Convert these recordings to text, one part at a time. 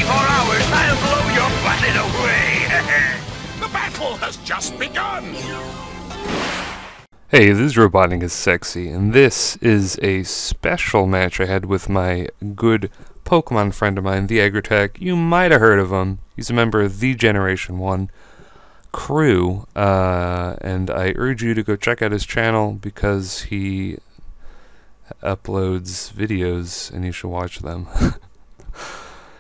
24 hours, I'll blow your planet away! The battle has just begun! Hey, this is Robotnikissexy, and this is a special match I had with my good Pokemon friend of mine, TheAggrotek. You might have heard of him. He's a member of the Generation 1 crew, and I urge you to go check out his channel because he uploads videos and you should watch them.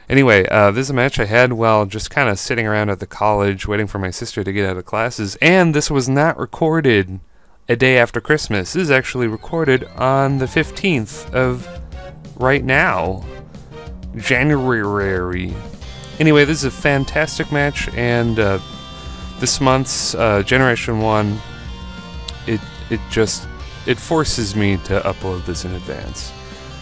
Anyway, this is a match I had while just kind of sitting around at the college waiting for my sister to get out of classes, and this was not recorded a day after Christmas. This is actually recorded on the 15th of right now, January. Anyway, this is a fantastic match, and this month's Generation 1, it forces me to upload this in advance.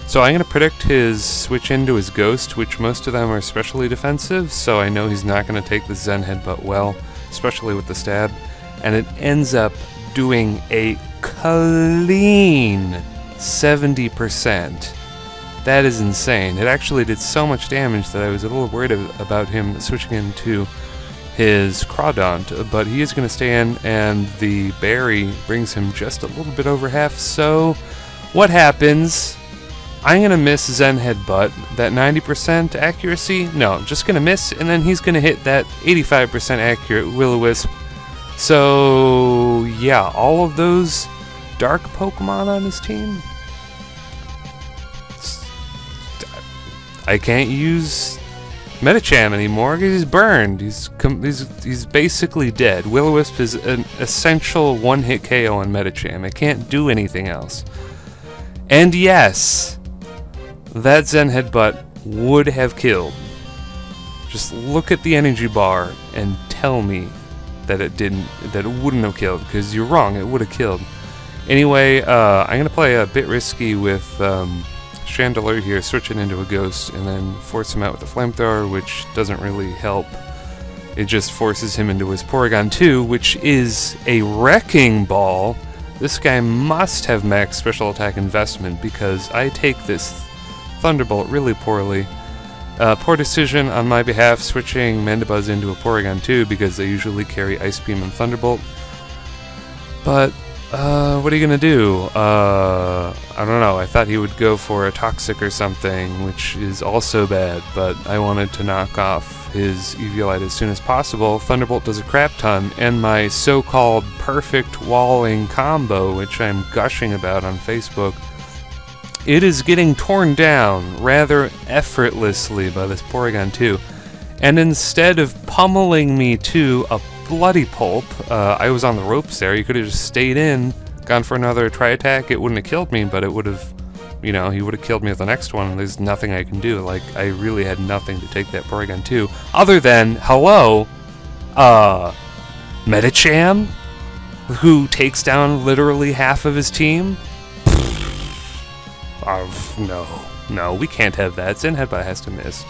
So I'm going to predict his switch into his Ghost, which most of them are specially defensive, so I know he's not going to take the Zen Headbutt well, especially with the stab, and it ends up doing a clean 70%. That is insane. It actually did so much damage that I was a little worried about him switching into his Crawdaunt, but he is going to stay in, and the berry brings him just a little bit over half. So what happens? I'm going to miss Zen Headbutt, that 90% accuracy. No, I'm just going to miss, and then he's going to hit that 85% accurate Will-O-Wisp. So yeah, all of those dark Pokemon on his team, I can't use Medicham anymore because he's burned. He's basically dead. Will-O-Wisp is an essential one-hit KO on Medicham. It can't do anything else. And yes, that Zen Headbutt would have killed. Just look at the energy bar and tell me that it wouldn't have killed, because you're wrong, it would have killed. Anyway, I'm going to play a bit risky with Chandelure here, switch it into a Ghost, and then force him out with a Flamethrower, which doesn't really help. It just forces him into his Porygon 2, which is a Wrecking Ball. This guy must have max special attack investment, because I take this Thunderbolt really poorly. Poor decision on my behalf switching Mandibuzz into a Porygon 2 because they usually carry Ice Beam and Thunderbolt. But, what are you gonna do? I don't know, I thought he would go for a Toxic or something, which is also bad, but I wanted to knock off his Eviolite as soon as possible. Thunderbolt does a crap ton, and my so-called perfect walling combo, which I'm gushing about on Facebook, it is getting torn down rather effortlessly by this Porygon 2. And instead of pummeling me to a bloody pulp, I was on the ropes there. He could have just stayed in, gone for another Tri-Attack. It wouldn't have killed me, but it would have, you know, he would have killed me with the next one. There's nothing I can do. Like, I really had nothing to take that Porygon 2. Other than, hello, Medicham, who takes down literally half of his team? No, we can't have that. Zen Headbutt has to miss.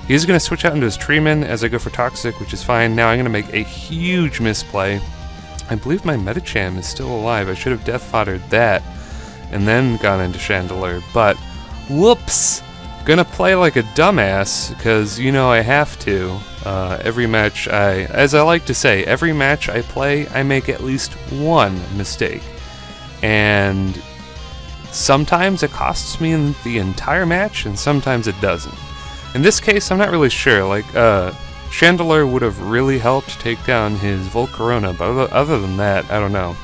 He's going to switch out into his Treeman as I go for Toxic, which is fine. Now I'm going to make a huge misplay. I believe my Medicham is still alive. I should have Death Foddered that and then gone into Chandelure, but whoops! Gonna play like a dumbass, because you know I have to. Every match as I like to say, every match I play, I make at least one mistake. And sometimes it costs me in the entire match, and sometimes it doesn't. In this case, I'm not really sure. Like, Chandelure would have really helped take down his Volcarona, but other than that, I don't know.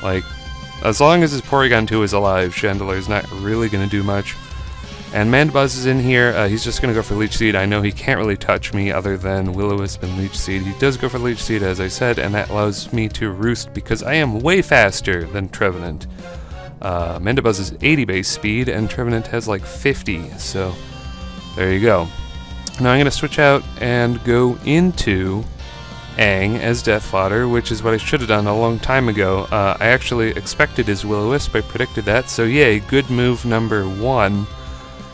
Like, as long as his Porygon 2 is alive, Chandelure's not really going to do much. And Mandibuzz is in here. He's just going to go for Leech Seed. I know he can't really touch me other than Will-O-Wisp and Leech Seed. He does go for Leech Seed, as I said, and that allows me to roost because I am way faster than Trevenant. Mandibuzz is 80 base speed, and Trevenant has like 50, so there you go. Now I'm going to switch out and go into Aang as Death Fodder, which is what I should have done a long time ago. I actually expected his Will-O-Wisp, I predicted that, so yay, good move number 1,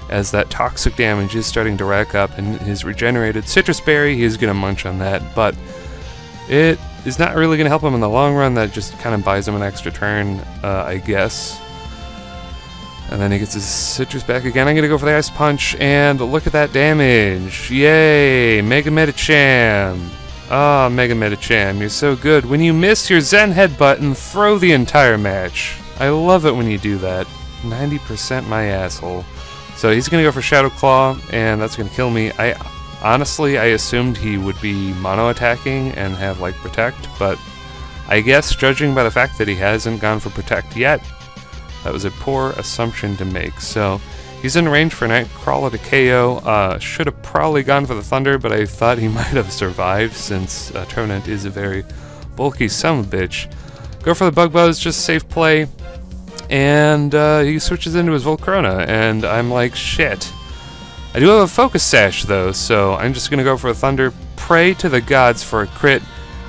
as that toxic damage is starting to rack up, and his regenerated Citrus Berry, he's going to munch on that, but it is not really going to help him in the long run. That just kind of buys him an extra turn, I guess. And then he gets his citrus back again. I'm going to go for the Ice Punch, and look at that damage. Yay! Mega Medicham. Ah, Mega Medicham, you're so good. When you miss your Zen Headbutt and throw the entire match. I love it when you do that. 90% my asshole. So he's going to go for Shadow Claw, and that's going to kill me. Honestly, I assumed he would be mono-attacking and have, like, Protect, but I guess, judging by the fact that he hasn't gone for Protect yet, that was a poor assumption to make. So he's in range for Nightcrawler to KO. Should have probably gone for the Thunder, but I thought he might have survived since Trevenant is a very bulky son of a bitch. Go for the Bug Buzz, just safe play. And he switches into his Volcarona, and I'm like, shit. I do have a Focus Sash, though, so I'm just going to go for a Thunder. Pray to the gods for a crit.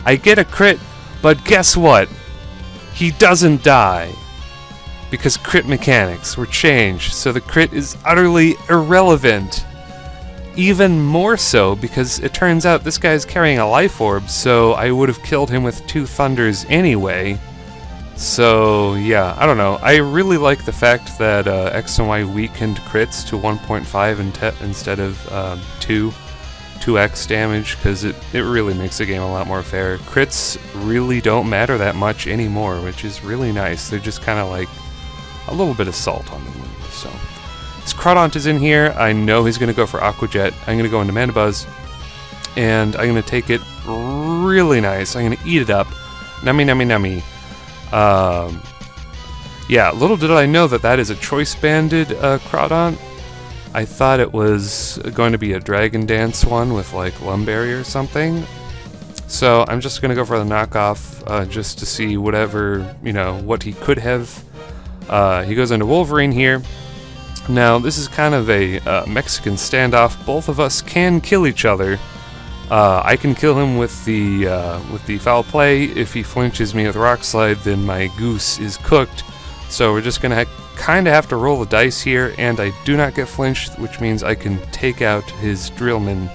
I get a crit, but guess what? He doesn't die. Because crit mechanics were changed, so the crit is utterly irrelevant. Even more so because it turns out this guy's carrying a Life Orb, so I would have killed him with 2 Thunders anyway. So yeah, I don't know. I really like the fact that X and Y weakened crits to 1.5 instead of 2x damage, because it really makes the game a lot more fair. Crits really don't matter that much anymore, which is really nice. They're just kind of like a little bit of salt on the wound. So his Crawdont is in here. I know he's going to go for Aqua Jet. I'm going to go into Mana Buzz, and I'm going to take it really nice. I'm going to eat it up. Nummy, nummy, nummy. Yeah, little did I know that that is a choice-banded Crawdont. I thought it was going to be a Dragon Dance one with like Lumberry or something. So I'm just going to go for the knockoff just to see whatever, you know, what he could have. He goes into Wolverine here. Now, this is kind of a Mexican standoff. Both of us can kill each other. I can kill him with the foul play. If he flinches me with Rock Slide, then my goose is cooked. So we're just gonna kind of have to roll the dice here, and I do not get flinched, which means I can take out his Drillman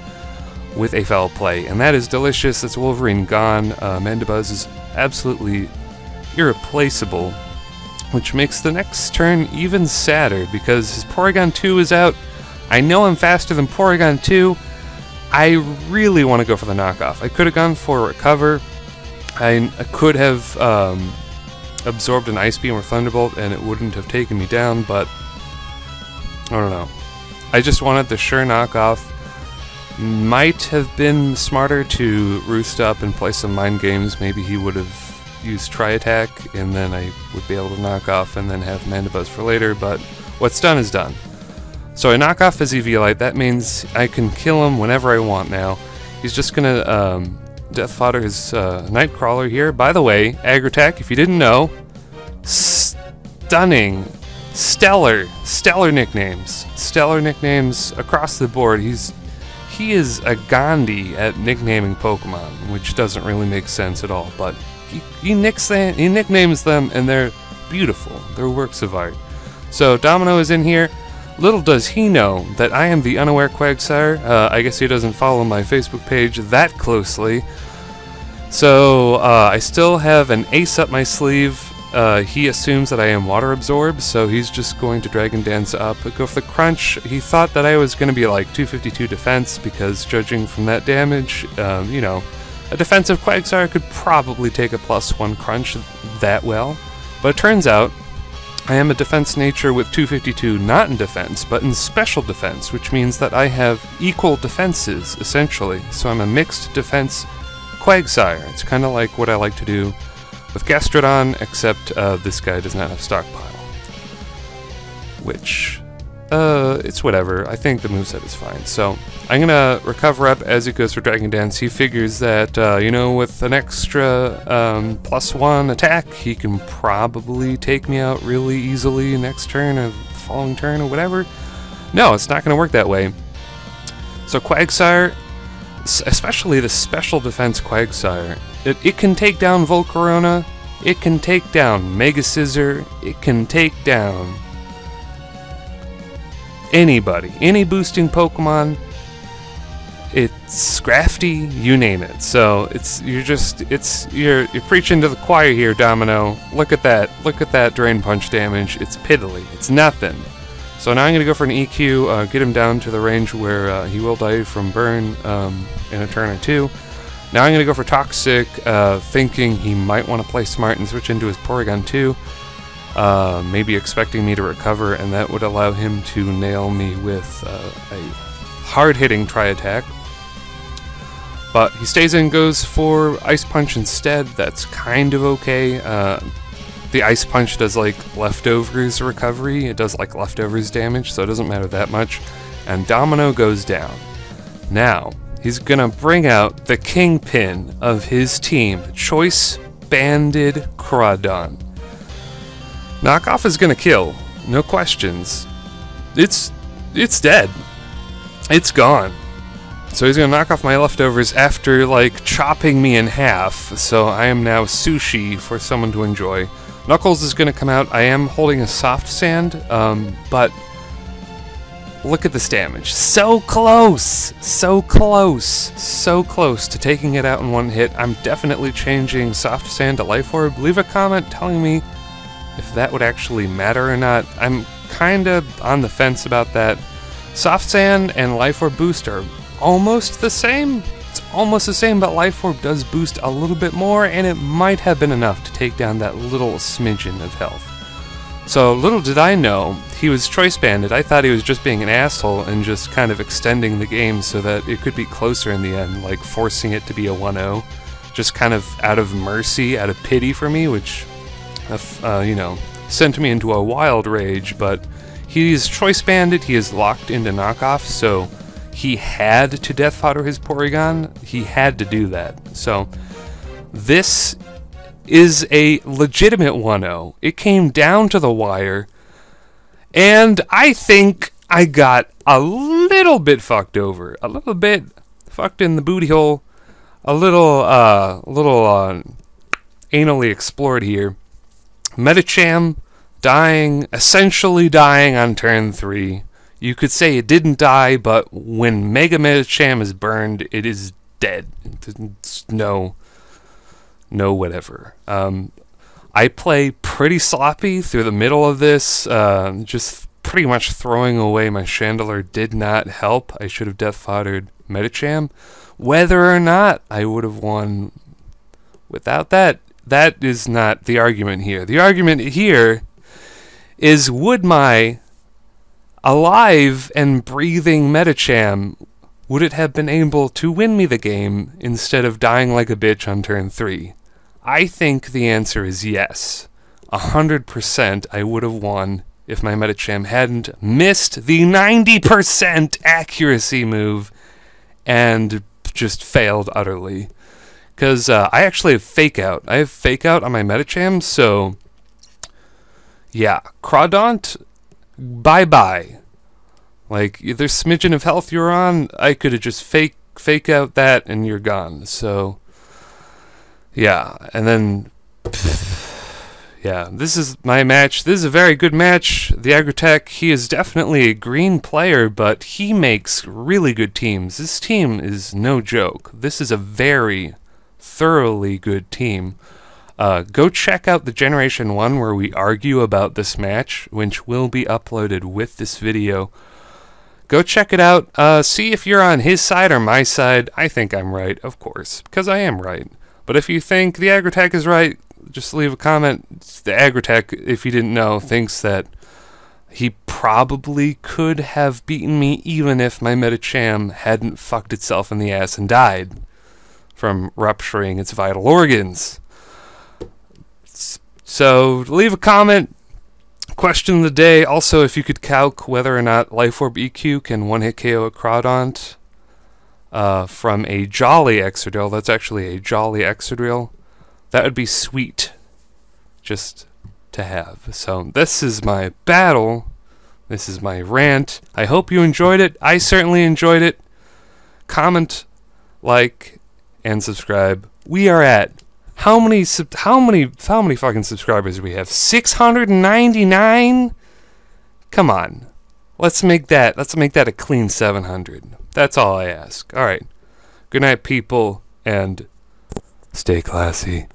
with a foul play, and that is delicious. That's Wolverine gone. Mandibuzz is absolutely irreplaceable, which makes the next turn even sadder because his Porygon 2 is out. I know I'm faster than Porygon 2. I really want to go for the knockoff. I could have gone for Recover. I could have absorbed an Ice Beam or Thunderbolt and it wouldn't have taken me down, but I don't know. I just wanted the sure knockoff. Might have been smarter to roost up and play some mind games. Maybe he would have used Tri-Attack and then I would be able to knock off and then have Mandibuzz for later, but what's done is done. So I knock off his Eviolite. That means I can kill him whenever I want now. He's just gonna Death Fodder his Nightcrawler here. By the way, TheAggrotek, if you didn't know, stunning, stellar nicknames. Stellar nicknames across the board. He is a Gandhi at nicknaming Pokemon, which doesn't really make sense at all, but he nicknames them and they're beautiful. They're works of art. So Domino is in here. Little does he know that I am the unaware Quagsire. I guess he doesn't follow my Facebook page that closely. So I still have an ace up my sleeve. He assumes that I am water absorbed, so he's just going to Dragon Dance up. Go for the Crunch. He thought that I was going to be like 252 defense because judging from that damage, you know, a defensive Quagsire could probably take a +1 Crunch that well. But it turns out I am a defense nature with 252 not in defense, but in special defense, which means that I have equal defenses, essentially. So I'm a mixed defense Quagsire. It's kind of like what I like to do with Gastrodon, except this guy does not have Stockpile. Which, it's whatever. I think the moveset is fine. So I'm going to recover up as he goes for Dragon Dance. He figures that, you know, with an extra +1 attack, he can probably take me out really easily next turn or the following turn or whatever. No, it's not going to work that way. So Quagsire, especially the special defense Quagsire, it can take down Volcarona, it can take down Mega Scissor, it can take down anybody, any boosting Pokemon. it's crafty, you name it. So you're preaching to the choir here, Domino. Look at that drain punch damage. It's piddly. It's nothing. So now I'm gonna go for an EQ, get him down to the range where he will die from burn in a turn or two. Now I'm gonna go for Toxic, thinking he might want to play smart and switch into his Porygon 2. Maybe expecting me to recover, and that would allow him to nail me with a hard-hitting Tri-Attack. But he stays in, goes for Ice Punch instead. That's kind of okay. The Ice Punch does like leftovers recovery, it does like leftovers damage, so it doesn't matter that much. And Domino goes down. Now, he's gonna bring out the kingpin of his team, Choice Banded Crawdon. Knockoff is gonna kill, no questions. It's dead. It's gone. So he's gonna knock off my leftovers after like chopping me in half, so I am now sushi for someone to enjoy. Knuckles is going to come out. I am holding a soft sand, but look at this damage. So close! So close! So close to taking it out in one hit. I'm definitely changing soft sand to life orb. Leave a comment telling me if that would actually matter or not. I'm kind of on the fence about that. Soft sand and life orb boost are almost the same. It's almost the same, but Life Orb does boost a little bit more, and it might have been enough to take down that little smidgen of health. So little did I know, he was Choice Banded. I thought he was just being an asshole and just kind of extending the game so that it could be closer in the end, like forcing it to be a 1-0. Just kind of out of mercy, out of pity for me, which, you know, sent me into a wild rage, but he's Choice Banded, he is locked into knockoff, so he had to Death Fodder his Porygon. He had to do that. So this is a legitimate 1-0. It came down to the wire, and I think I got a little bit fucked over. A little bit fucked in the booty hole. A little anally explored here. Medicham dying, essentially dying on turn 3. You could say it didn't die, but when Mega Medicham is burned, it is dead. It's no whatever. I play pretty sloppy through the middle of this, just pretty much throwing away my Chandelure did not help. I should have Death Foddered Medicham. Whether or not I would have won without that, that is not the argument here. The argument here is, would my alive and breathing Medicham, would it have been able to win me the game instead of dying like a bitch on turn 3? I think the answer is yes. 100% I would have won if my Medicham hadn't missed the 90% accuracy move and just failed utterly. Because I actually have Fake Out. I have Fake Out on my Medicham, so yeah, Crawdont, bye-bye. Like, there's smidgen of health you're on, I could have just fake out that and you're gone. So yeah, and then yeah, this is my match. This is a very good match. TheAggrotek, he is definitely a green player, but he makes really good teams. This team is no joke. This is a very thoroughly good team. Go check out the Generation 1 where we argue about this match, which will be uploaded with this video. Go check it out. See if you're on his side or my side. I think I'm right, of course, because I am right. But if you think TheAggrotek is right, just leave a comment. TheAggrotek, if you didn't know, thinks that he probably could have beaten me even if my Medicham hadn't fucked itself in the ass and died from rupturing its vital organs. So leave a comment. Question of the day, also, if you could calc whether or not Life Orb EQ can one-hit KO a Crawdont from a Jolly Exodrill. That's actually a Jolly Exodrill. That would be sweet just to have. So this is my battle. This is my rant. I hope you enjoyed it. I certainly enjoyed it. Comment, like, and subscribe. We are at how many fucking subscribers do we have? 699? Come on. Let's make that a clean 700. That's all I ask. All right. Good night, people, and stay classy.